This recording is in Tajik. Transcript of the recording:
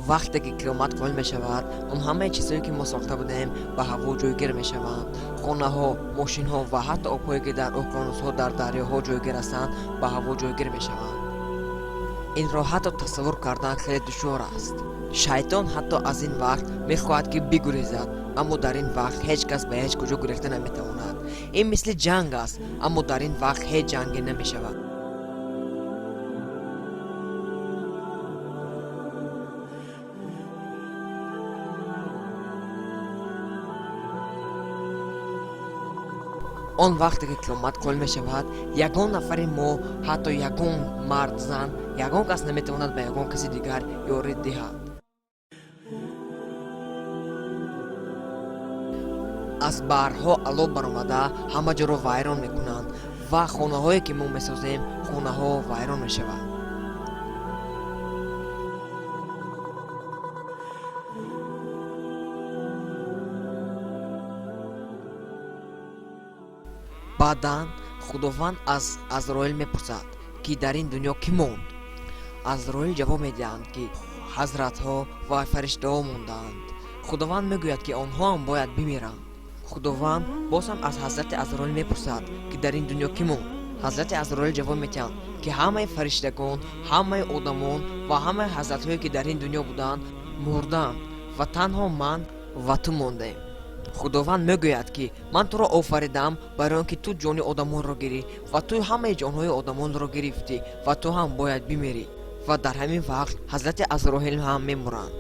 вақте ки қиёмат қоил мешавад, он ҳамаи чизҳое ки мо сохта будем ба ҳаво ҷойгир мешаванд. Хонаҳо, мошинҳо ва ҳатто обҳое ки дар уқёнусҳо, дар дарёҳо ҷойгир ҳастанд, ба ҳаво ҷойгир мешаванд. инро ҳатто тасаввур кардан хеле душвор аст. Шайтон ҳатто аз ин вақт мехоҳад ки бигурезад, аммо дар ин вақт ҳеҷ кас ба ҳеҷ куҷо гурехта наметавонад. ин мисли ҷанг аст, аммо дар ин вақт ҳеҷ ҷанге намешавад. он вақте ки қиёмат қоил мешавад, ягон нафари мо, ҳатто ягон мард, зан, ягон кас наметавонад ба ягон каси дигар ёрӣ диҳад. аз баҳрҳо алоб баромада ҳама ҷоро вайрон мекунанд ва хонаҳое ки мо месозем, хонаҳо вайрон мешаванд. баъдан худованд аз Азроил мепурсад, ки дар ин дунё кӣ монд? Азроил ҷавоб медиҳанд, ки ҳазратҳо ва фариштаҳо мондаанд. худованд мегӯяд, ки онҳоам бояд бимиранд. худованд боз ҳам аз ҳазрати Азроил мепурсад, ки дар ин дунё кӣ монд? ҳазрати Азроил ҷавоб медиҳанд, ки ҳамаи фариштагон, ҳамаи одамон ва ҳамаи ҳазратҳое ки дар ин дунё буданд, мурданд ва танҳо ман ва ту мондем. худованд мегӯяд, ки ман туро офаридам барои он ки ту ҷони одамонро гирӣ ва ту ҳамаи ҷонҳои одамонро гирифтӣ ва ту ҳам бояд бимирӣ. ва дар ҳамин вақт ҳазрати Азроил ҳам мемуранд.